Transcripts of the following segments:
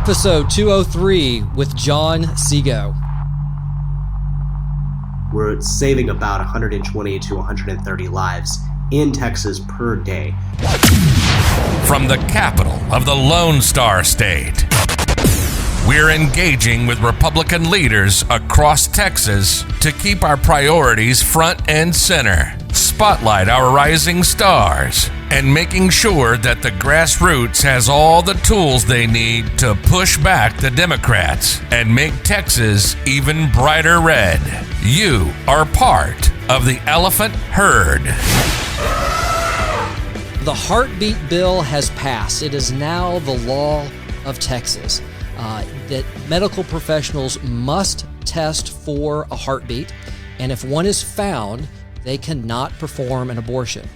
Episode 203 with John Siego. We're saving about 120 to 130 lives in Texas per day. From the capital of the Lone Star State, we're engaging with Republican leaders across Texas to keep our priorities front and center, spotlight our rising stars, and making sure that the grassroots has all the tools they need to push back the Democrats and make Texas even brighter red. You are part of the elephant herd. The heartbeat bill has passed. It is now the law of Texas that medical professionals must test for a heartbeat, and if one is found, they cannot perform an abortion.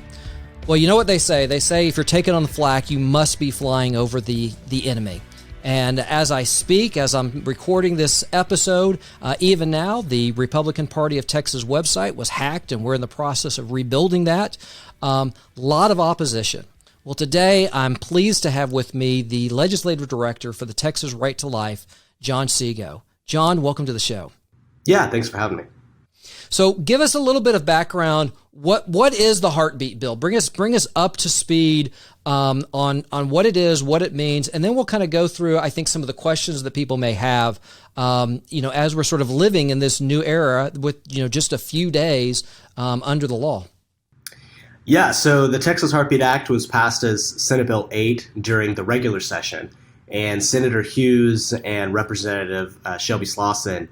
Well, you know what they say? They say if you're taking on the flak, you must be flying over the enemy. And as I speak, as I'm recording this episode, even now, the Republican Party of Texas website was hacked, and we're in the process of rebuilding that. Lot of opposition. Well, today I'm pleased to have with me the Legislative Director for the Texas Right to Life, John Siego. John, welcome to the show. Yeah, thanks for having me. So give us a little bit of background. What is the heartbeat bill? Bring us up to speed on what it is, what it means, and then we'll kind of go through, I think, some of the questions that people may have, as we're sort of living in this new era with, just a few days under the law. Yeah, so the Texas Heartbeat Act was passed as Senate Bill 8 during the regular session, and Senator Hughes and Representative Shelby Slauson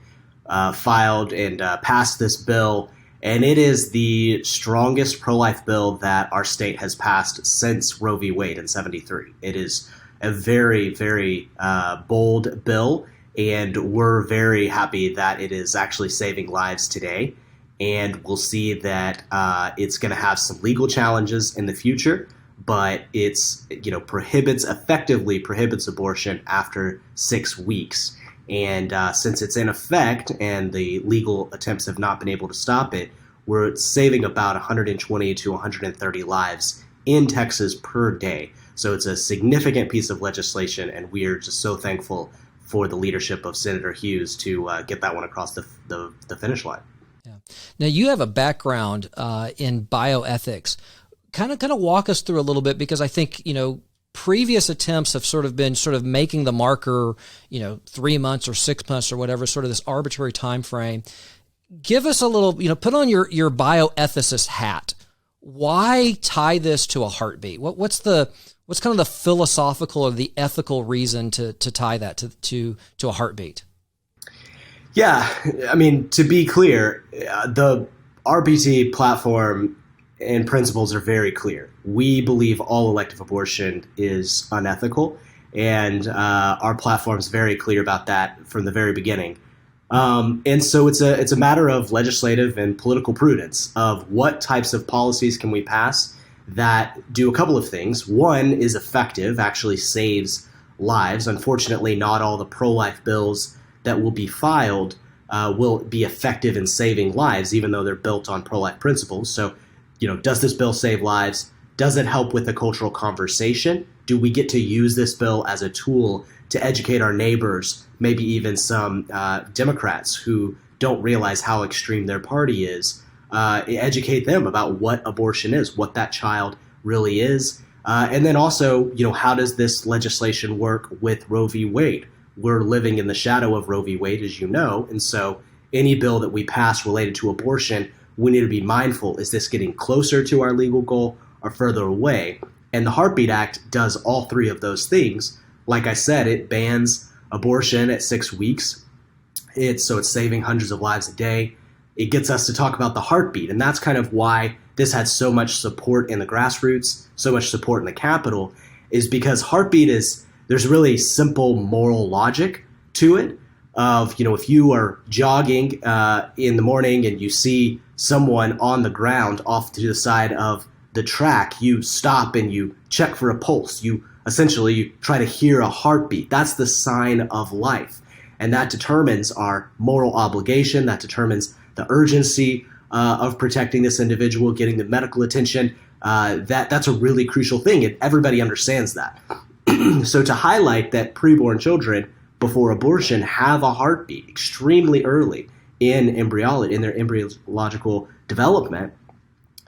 filed and passed this bill, and it is the strongest pro-life bill that our state has passed since Roe v. Wade in '73. It is a very, very bold bill, and we're very happy that it is actually saving lives today. And we'll see that it's going to have some legal challenges in the future, but it's effectively prohibits abortion after 6 weeks. And since it's in effect and the legal attempts have not been able to stop it, we're saving about 120 to 130 lives in Texas per day. So it's a significant piece of legislation, and we are just so thankful for the leadership of Senator Hughes to get that one across the finish line. Yeah. Now, you have a background in bioethics. Kind of walk us through a little bit, because I think, previous attempts have sort of been making the marker, 3 months or 6 months or whatever, sort of this arbitrary time frame. Give us a little, put on your bioethicist hat. Why tie this to a heartbeat? What's kind of the philosophical or the ethical reason to tie that to a heartbeat? Yeah, I mean, to be clear, the RBT platform and principles are very clear. We believe all elective abortion is unethical, and our platform is very clear about that from the very beginning. And so it's a matter of legislative and political prudence of what types of policies can we pass that do a couple of things. One is effective, actually saves lives. Unfortunately, not all the pro-life bills that will be filed will be effective in saving lives, even though they're built on pro-life principles. So, does this bill save lives? Does it help with the cultural conversation? Do we get to use this bill as a tool to educate our neighbors, maybe even some Democrats who don't realize how extreme their party is, educate them about what abortion is, what that child really is? And then also, how does this legislation work with Roe v. Wade? We're living in the shadow of Roe v. Wade, as you know, and so any bill that we pass related to abortion, we need to be mindful, is this getting closer to our legal goal or further away? And the Heartbeat Act does all three of those things. Like I said, it bans abortion at 6 weeks. It's saving hundreds of lives a day. It gets us to talk about the heartbeat, and that's kind of why this had so much support in the grassroots, so much support in the Capitol, is because heartbeat there's really simple moral logic to it of, if you are jogging in the morning and you see someone on the ground off to the side of the track, you stop and you check for a pulse. You essentially try to hear a heartbeat. That's the sign of life. And that determines our moral obligation. That determines the urgency of protecting this individual, getting the medical attention. That's a really crucial thing, and everybody understands that. So to highlight that preborn children before abortion have a heartbeat extremely early in embryology, in their embryological development,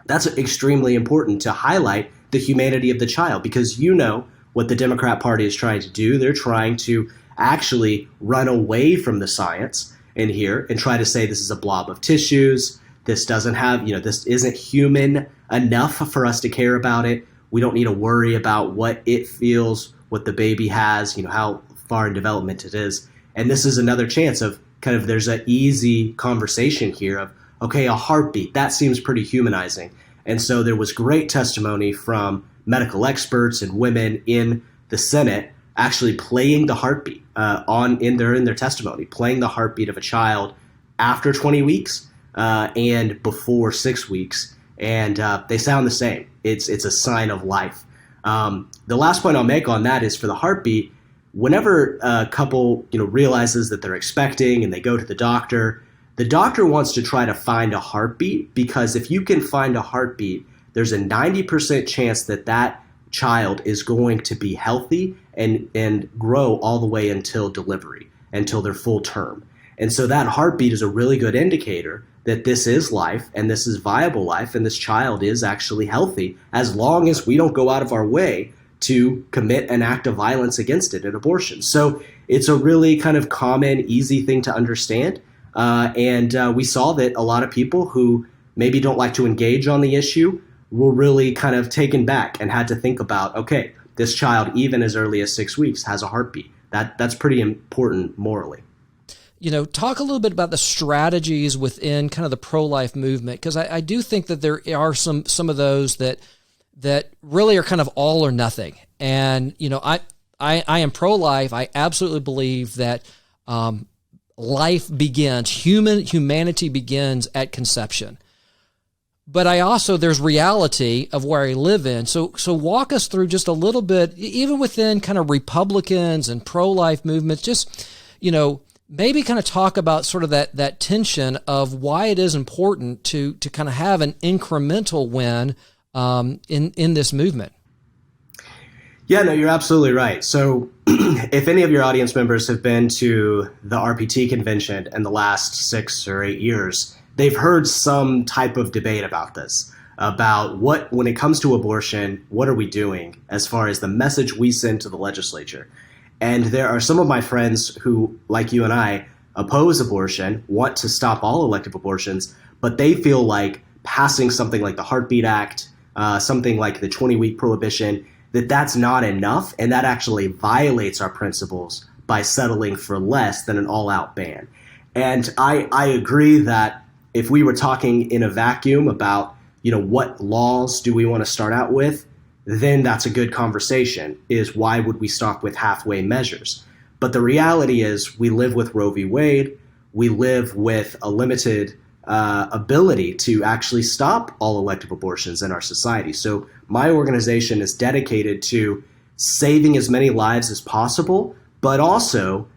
that's extremely important to highlight the humanity of the child, because you know what the Democrat Party is trying to do. They're trying to actually run away from the science in here and try to say this is a blob of tissues. This doesn't have, this isn't human enough for us to care about it. We don't need to worry about what it feels, what the baby has, how far in development it is. And this is another chance of there's an easy conversation here of, okay, a heartbeat, that seems pretty humanizing. And so there was great testimony from medical experts and women in the Senate actually playing the heartbeat in their testimony, playing the heartbeat of a child after 20 weeks and before 6 weeks. And they sound the same. It's a sign of life. The last point I'll make on that is for the heartbeat, whenever a couple realizes that they're expecting and they go to the doctor wants to try to find a heartbeat, because if you can find a heartbeat, there's a 90% chance that that child is going to be healthy and grow all the way until delivery, until their full term. And so that heartbeat is a really good indicator that this is life and this is viable life and this child is actually healthy, as long as we don't go out of our way to commit an act of violence against it, an abortion. So it's a really kind of common, easy thing to understand. And we saw that a lot of people who maybe don't like to engage on the issue were really kind of taken back and had to think about, okay, this child, even as early as 6 weeks, has a heartbeat. That's pretty important morally. Talk a little bit about the strategies within kind of the pro-life movement, because I do think that there are some of those that really are kind of all or nothing. And, I am pro-life. I absolutely believe that life begins, humanity begins at conception. But there's reality of where I live in. So walk us through just a little bit, even within kind of Republicans and pro-life movements, just, maybe kind of talk about sort of that tension of why it is important to kind of have an incremental win in this movement. Yeah, no, you're absolutely right. So if any of your audience members have been to the RPT convention in the last 6 or 8 years, they've heard some type of debate about this, about when it comes to abortion, what are we doing as far as the message we send to the legislature? And there are some of my friends who, like you and I, oppose abortion, want to stop all elective abortions, but they feel like passing something like the Heartbeat Act, something like the 20-week prohibition, that's not enough, and that actually violates our principles by settling for less than an all-out ban. And I agree that if we were talking in a vacuum about, what laws do we want to start out with, then that's a good conversation, is why would we start with halfway measures? But the reality is we live with Roe v. Wade. We live with a limited ability to actually stop all elective abortions in our society. So my organization is dedicated to saving as many lives as possible, but also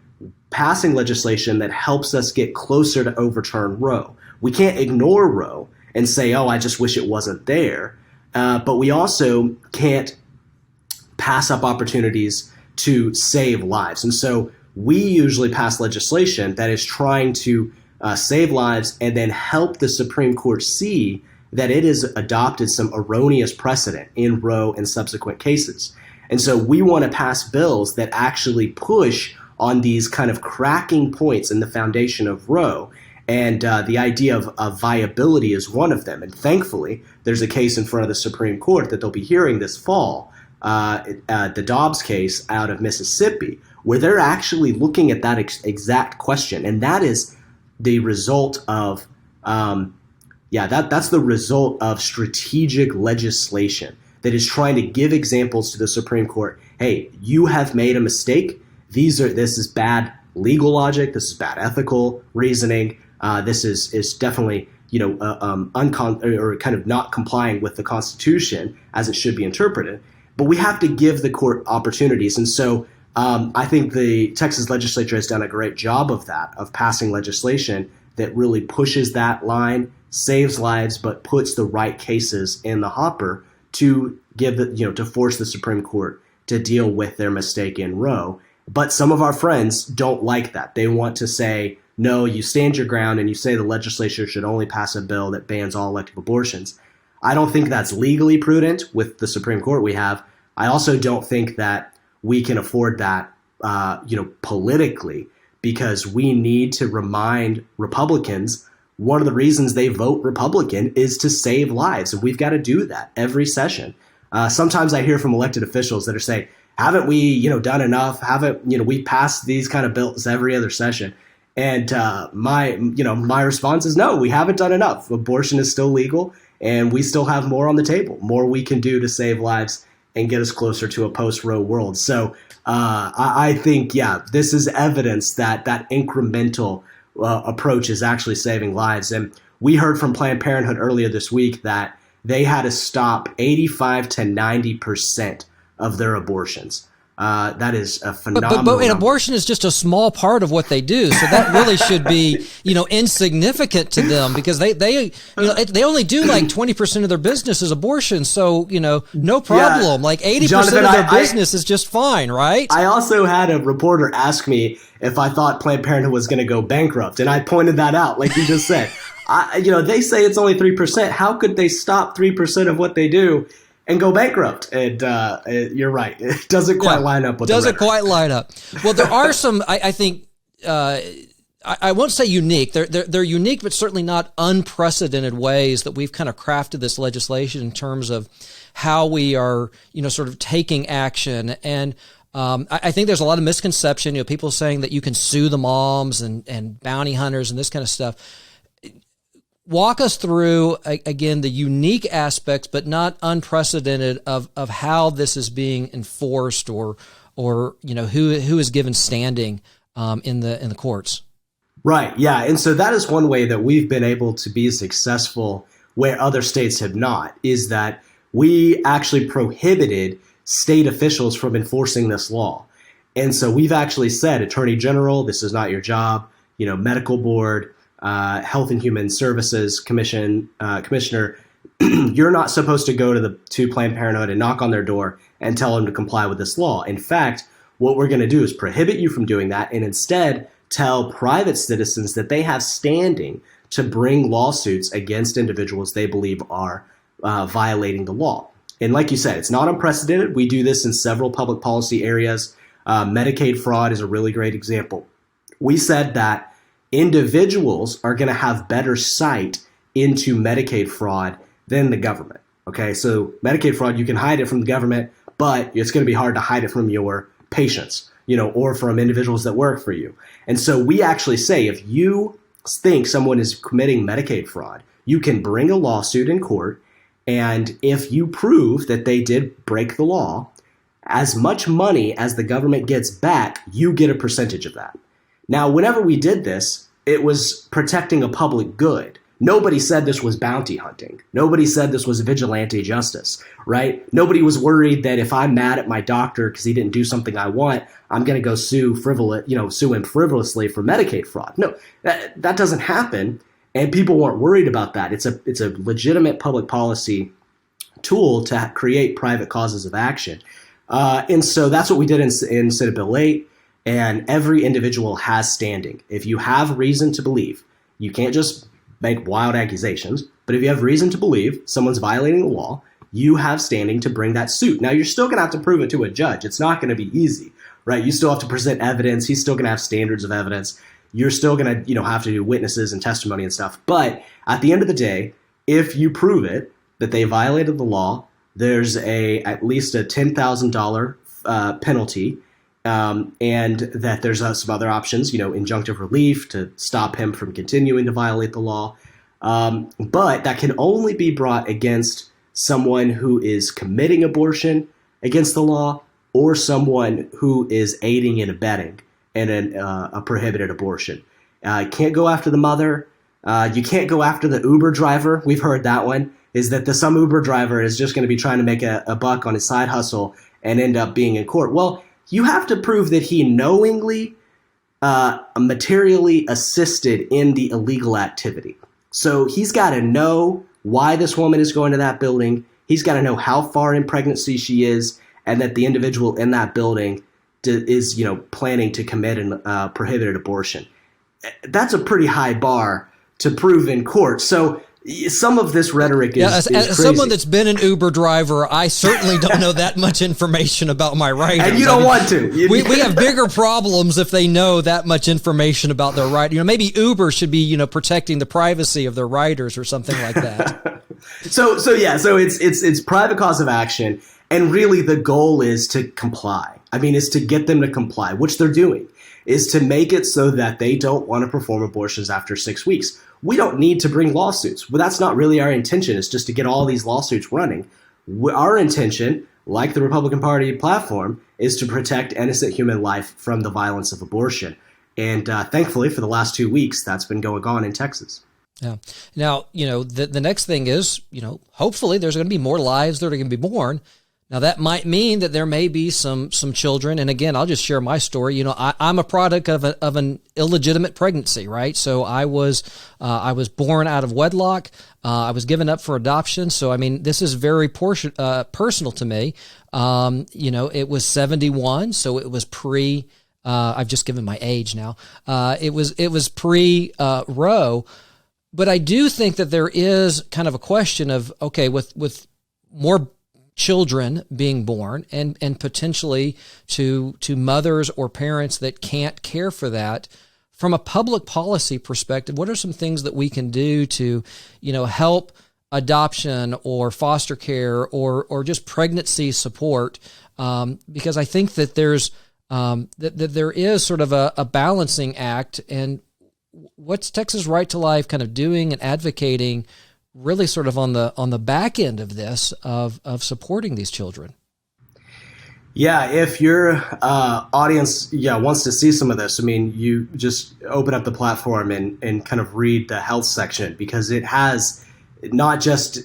passing legislation that helps us get closer to overturn Roe. We can't ignore Roe and say, oh, I just wish it wasn't there. But we also can't pass up opportunities to save lives. And so we usually pass legislation that is trying to save lives and then help the Supreme Court see that it has adopted some erroneous precedent in Roe and subsequent cases. And so we want to pass bills that actually push on these kind of cracking points in the foundation of Roe. And the idea of viability is one of them. And thankfully, there's a case in front of the Supreme Court that they'll be hearing this fall, the Dobbs case out of Mississippi, where they're actually looking at that exact question. And that is the result of, that's the result of strategic legislation that is trying to give examples to the Supreme Court. Hey, you have made a mistake. This is bad legal logic. This is bad ethical reasoning. This is definitely, or kind of not complying with the Constitution as it should be interpreted. But we have to give the court opportunities. And so I think the Texas legislature has done a great job of that, of passing legislation that really pushes that line, saves lives, but puts the right cases in the hopper to give to force the Supreme Court to deal with their mistake in Roe. But some of our friends don't like that. They want to say, no, you stand your ground and you say the legislature should only pass a bill that bans all elective abortions. I don't think that's legally prudent with the Supreme Court we have. I also don't think that we can afford that, politically, because we need to remind Republicans one of the reasons they vote Republican is to save lives. And we've got to do that every session. Sometimes I hear from elected officials that are saying, haven't we, done enough? Haven't, we passed these kind of bills every other session? And my response is no, we haven't done enough. Abortion is still legal and we still have more on the table, more we can do to save lives and get us closer to a post-Roe world. So I think, this is evidence that that incremental approach is actually saving lives. And we heard from Planned Parenthood earlier this week that they had to stop 85 to 90% of their abortions. That is a phenomenal but abortion is just a small part of what they do. So that really should be, insignificant to them because they only do like 20% of their business is abortion. So, no problem. Like 80% of their business is just fine, right? I also had a reporter ask me if I thought Planned Parenthood was going to go bankrupt. And I pointed that out, like you just said. They say it's only 3%. How could they stop 3% of what they do and go bankrupt? And you're right. It doesn't quite line up with the rhetoric. Doesn't quite line up. Well, there are some, I think, I won't say unique. They're unique, but certainly not unprecedented ways that we've kind of crafted this legislation in terms of how we are, sort of taking action. And I think there's a lot of misconception, people saying that you can sue the moms and bounty hunters and this kind of stuff. Walk us through, again, the unique aspects, but not unprecedented of how this is being enforced or who is given standing in the courts. Right. Yeah. And so that is one way that we've been able to be successful where other states have not, is that we actually prohibited state officials from enforcing this law. And so we've actually said, Attorney General, this is not your job, medical board, Health and Human Services Commissioner, you're not supposed to go to Planned Parenthood and knock on their door and tell them to comply with this law. In fact, what we're going to do is prohibit you from doing that and instead tell private citizens that they have standing to bring lawsuits against individuals they believe are violating the law. And like you said, it's not unprecedented. We do this in several public policy areas. Medicaid fraud is a really great example. We said that individuals are going to have better sight into Medicaid fraud than the government. Okay, so Medicaid fraud, you can hide it from the government, but it's going to be hard to hide it from your patients, or from individuals that work for you. And so we actually say if you think someone is committing Medicaid fraud, you can bring a lawsuit in court, and if you prove that they did break the law, as much money as the government gets back, you get a percentage of that. Now, whenever we did this, it was protecting a public good. Nobody said this was bounty hunting. Nobody said this was vigilante justice, right? Nobody was worried that if I'm mad at my doctor because he didn't do something I want, I'm going to go sue him frivolously for Medicaid fraud. No, that doesn't happen, and people weren't worried about that. It's a legitimate public policy tool to create private causes of action, and so that's what we did in Senate Bill 8. And every individual has standing. If you have reason to believe, you can't just make wild accusations, but if you have reason to believe someone's violating the law, you have standing to bring that suit. Now, you're still going to have to prove it to a judge. It's not going to be easy, right? You still have to present evidence. He's still going to have standards of evidence. You're still going to, have to do witnesses and testimony and stuff. But at the end of the day, if you prove it, that they violated the law, there's at least a $10,000 penalty. And that there's some other options, injunctive relief to stop him from continuing to violate the law. But that can only be brought against someone who is committing abortion against the law or someone who is aiding and abetting in a prohibited abortion. You can't go after the mother. You can't go after the Uber driver. We've heard that one, is that some Uber driver is just going to be trying to make a buck on his side hustle and end up being in court. Well, you have to prove that he knowingly, materially assisted in the illegal activity. So he's got to know why this woman is going to that building. He's got to know how far in pregnancy she is. and that the individual in that building is, planning to commit a prohibited abortion. That's a pretty high bar to prove in court. So some of this rhetoric is as crazy. someone that's been an Uber driver, I certainly don't know that much information about my riders. And you don't want to. We have bigger problems if they know that much information about their rider. Maybe Uber should be, protecting the privacy of their riders or something like that. So it's private cause of action, and really the goal is to comply. Is to get them to comply, which they're doing, is to make it so that they don't want to perform abortions after 6 weeks. We don't need to bring lawsuits. Well, that's not really our intention. It's just to get all these lawsuits running. Our intention, like the Republican Party platform, is to protect innocent human life from the violence of abortion. And thankfully, for the last 2 weeks, that's been going on in Texas. Yeah. Now, the next thing is, hopefully there's going to be more lives that are going to be born. Now, that might mean that there may be some children. And again, I'll just share my story. I'm a product of an illegitimate pregnancy, right? So I was born out of wedlock. I was given up for adoption. So, this is very personal to me. It was 71. So it was I've just given my age now. It was pre-Roe. But I do think that there is kind of a question of, okay, with more children being born and potentially to mothers or parents that can't care for that, from a public policy perspective, what are some things that we can do to, help adoption or foster care or just pregnancy support? Because I think that there's that there is sort of a balancing act, and what's Texas Right to Life kind of doing and advocating really sort of on the back end of this, of supporting these children? Yeah, if your audience wants to see some of this, you just open up the platform and kind of read the health section, because it has not just,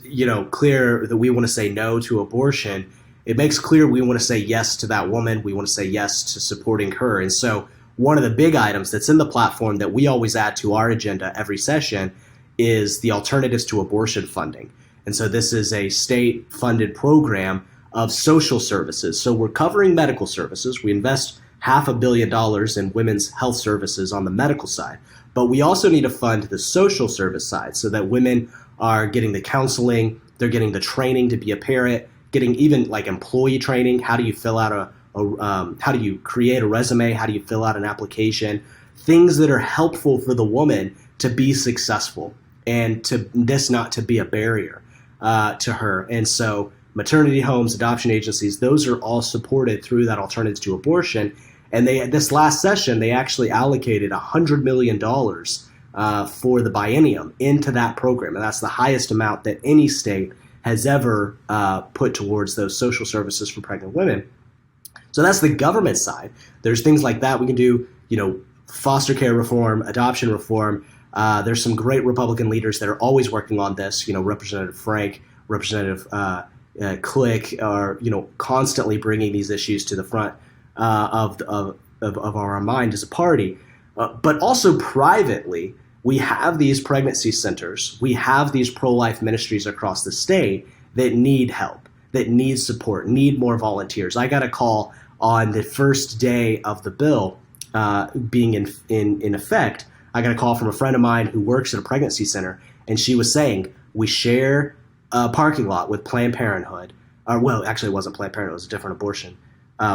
clear that we want to say no to abortion. It makes clear we want to say yes to that woman. We want to say yes to supporting her. And so one of the big items that's in the platform that we always add to our agenda every session is the Alternatives to Abortion funding. And so this is a state-funded program of social services. So we're covering medical services. We invest $500 million in women's health services on the medical side. But we also need to fund the social service side so that women are getting the counseling, they're getting the training to be a parent, getting even like employee training. How do you fill out how do you create a resume? How do you fill out an application? Things that are helpful for the woman to be successful, and to this not to be a barrier to her. And so maternity homes, adoption agencies, those are all supported through that Alternatives to Abortion. And this last session, they actually allocated $100 million for the biennium into that program. And that's the highest amount that any state has ever put towards those social services for pregnant women. So that's the government side. There's things like that we can do, foster care reform, adoption reform. There's some great Republican leaders that are always working on this. Representative Frank, Representative Click are constantly bringing these issues to the front of our mind as a party. But also privately, we have these pregnancy centers. We have these pro-life ministries across the state that need help, that need support, need more volunteers. I got a call on the first day of the bill being in effect. I got a call from a friend of mine who works at a pregnancy center, and she was saying, we share a parking lot with Planned Parenthood. Well, actually, it wasn't Planned Parenthood. It was a different abortion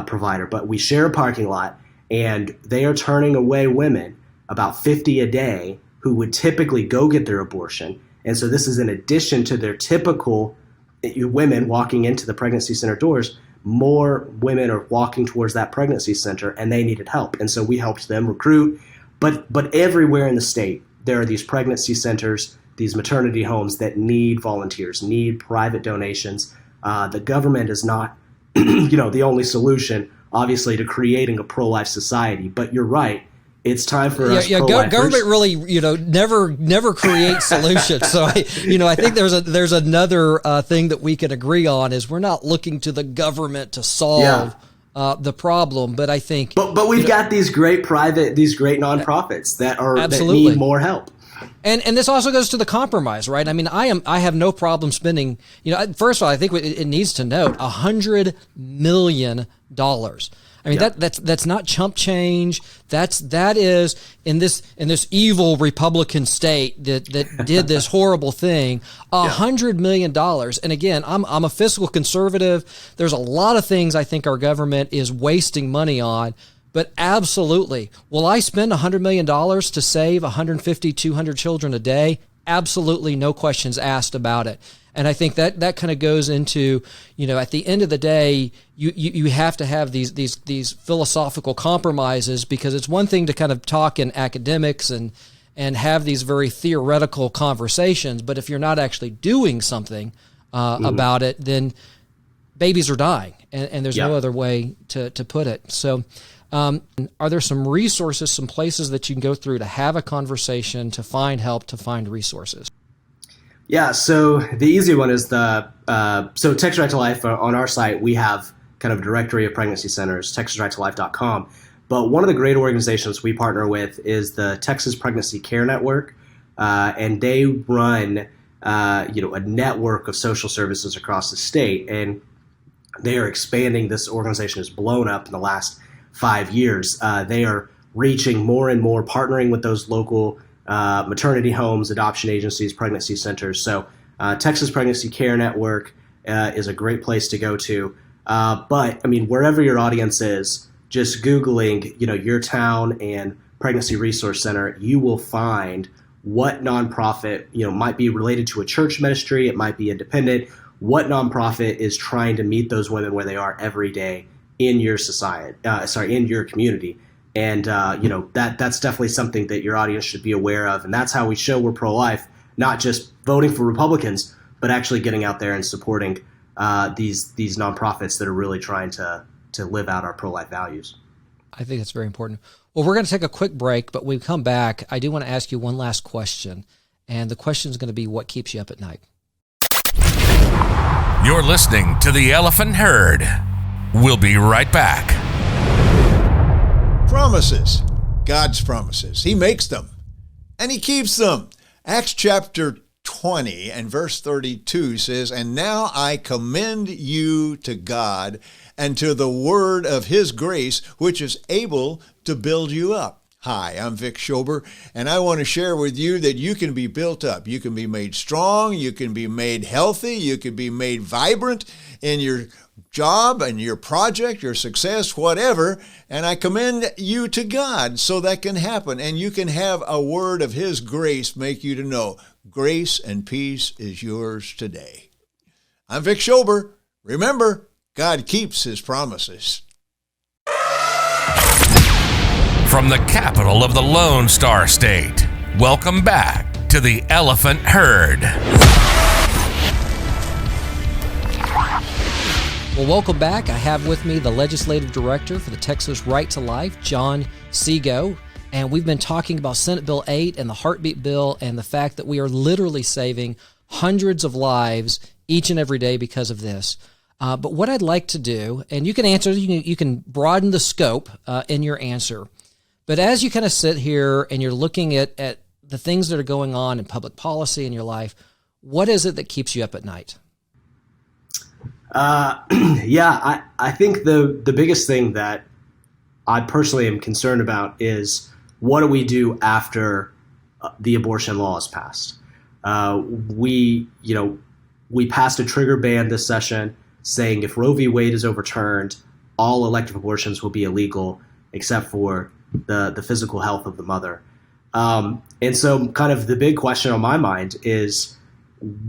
provider. But we share a parking lot, and they are turning away women, about 50 a day, who would typically go get their abortion. And so this is in addition to their typical women walking into the pregnancy center doors. More women are walking towards that pregnancy center, and they needed help. And so we helped them recruit. But everywhere in the state, there are these pregnancy centers, these maternity homes that need volunteers, need private donations. The government is not, the only solution, obviously, to creating a pro-life society. But you're right. It's time for us pro-lifers. Government really, never creates solutions. So, I think there's another thing that we can agree on is we're not looking to the government to solve the problem, but I think. But we've got these great nonprofits that absolutely need more help. And this also goes to the compromise, right? I mean, I have no problem spending, first of all, I think it needs to note $100 million. I mean, that's not chump change. That is in this evil Republican state that did this horrible thing, $100 million. And again, I'm a fiscal conservative. There's a lot of things I think our government is wasting money on. But absolutely, will I spend $100 million to save 150, 200 children a day? Absolutely, no questions asked about it. And I think that kind of goes into, at the end of the day, you have to have these philosophical compromises, because it's one thing to kind of talk in academics and have these very theoretical conversations, but if you're not actually doing something about it, then babies are dying, and there's no other way to put it. So. Are there some resources, some places that you can go through to have a conversation, to find help, to find resources? Yeah, so the easy one is so Texas Right to Life. On our site, we have kind of a directory of pregnancy centers, texasrighttolife.com. But one of the great organizations we partner with is the Texas Pregnancy Care Network, and they run a network of social services across the state, and they are expanding. This organization has blown up in the last 5 years. They are reaching more and more, partnering with those local maternity homes, adoption agencies, pregnancy centers. So Texas Pregnancy Care Network is a great place to go to. But I mean, wherever your audience is, just Googling, your town and Pregnancy Resource Center, you will find what nonprofit, might be related to a church ministry. It might be independent. What nonprofit is trying to meet those women where they are every day in your society, in your community. And, that's definitely something that your audience should be aware of. And that's how we show we're pro-life, not just voting for Republicans, but actually getting out there and supporting these nonprofits that are really trying to live out our pro-life values. I think that's very important. Well, we're going to take a quick break, but when we come back, I do want to ask you one last question. And the question is going to be, what keeps you up at night? You're listening to The Elephant Herd. We'll be right back. Promises. God's promises. He makes them, and he keeps them. Acts chapter 20 and verse 32 says, "And now I commend you to God and to the word of his grace, which is able to build you up." Hi, I'm Vic Schober, and I want to share with you that you can be built up. You can be made strong. You can be made healthy. You can be made vibrant in your job and your project, your success, whatever. And I commend you to God so that can happen. And you can have a word of his grace make you to know grace and peace is yours today. I'm Vic Schober. Remember, God keeps his promises. From the capital of the Lone Star State, welcome back to the Elephant Herd. Well, welcome back. I have with me the Legislative Director for the Texas Right to Life, John Siego. And we've been talking about Senate Bill 8 and the Heartbeat Bill and the fact that we are literally saving hundreds of lives each and every day because of this. But what I'd like to do, and you can answer, you can broaden the scope in your answer. But as you kind of sit here and you're looking at the things that are going on in public policy in your life, what is it that keeps you up at night? I think the biggest thing that I personally am concerned about is, what do we do after the abortion law is passed? We passed a trigger ban this session saying if Roe v. Wade is overturned, all elective abortions will be illegal except for the physical health of the mother. And so kind of the big question on my mind is,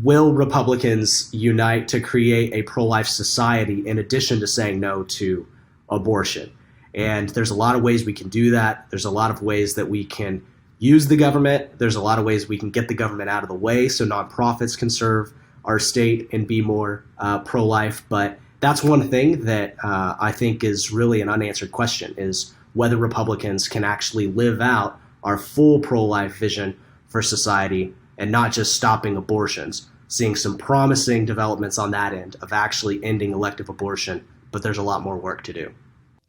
will Republicans unite to create a pro-life society in addition to saying no to abortion? And there's a lot of ways we can do that. There's a lot of ways that we can use the government. There's a lot of ways we can get the government out of the way so nonprofits can serve our state and be more pro-life. But that's one thing that I think is really an unanswered question, is whether Republicans can actually live out our full pro-life vision for society and not just stopping abortions. Seeing some promising developments on that end of actually ending elective abortion, but there's a lot more work to do.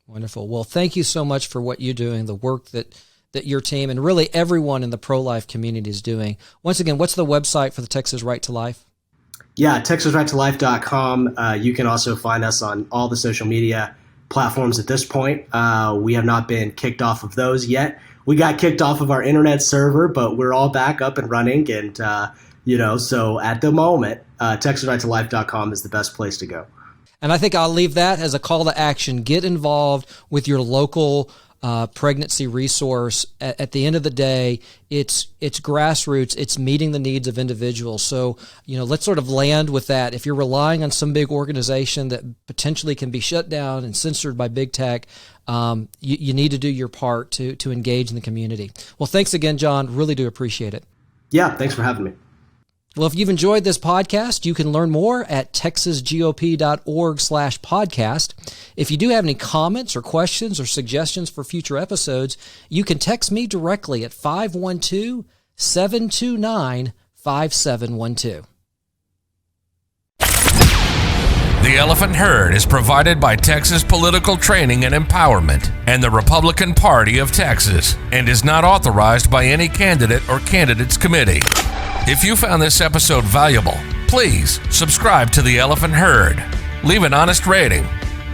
Wonderful. Well, thank you so much for what you're doing, the work that that your team and really everyone in the pro-life community is doing. Once again, what's the website for the Texas Right to Life? Yeah, TexasRightToLife.com. You can also find us on all the social media platforms at this point. We have not been kicked off of those yet. We got kicked off of our internet server, but we're all back up and running. And, so at the moment, TexasRightToLife.com is the best place to go. And I think I'll leave that as a call to action. Get involved with your local pregnancy resource. At the end of the day, it's grassroots. It's meeting the needs of individuals. So, let's sort of land with that. If you're relying on some big organization that potentially can be shut down and censored by big tech, you need to do your part to engage in the community. Well, thanks again, John. Really do appreciate it. Yeah, thanks for having me. Well, if you've enjoyed this podcast, you can learn more at texasgop.org/podcast. If you do have any comments or questions or suggestions for future episodes, you can text me directly at 512-729-5712. The Elephant Herd is provided by Texas Political Training and Empowerment and the Republican Party of Texas and is not authorized by any candidate or candidates committee. If you found this episode valuable, please subscribe to the Elephant Herd. Leave an honest rating.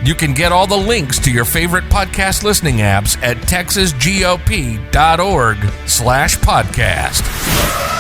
You can get all the links to your favorite podcast listening apps at texasgop.org/podcast.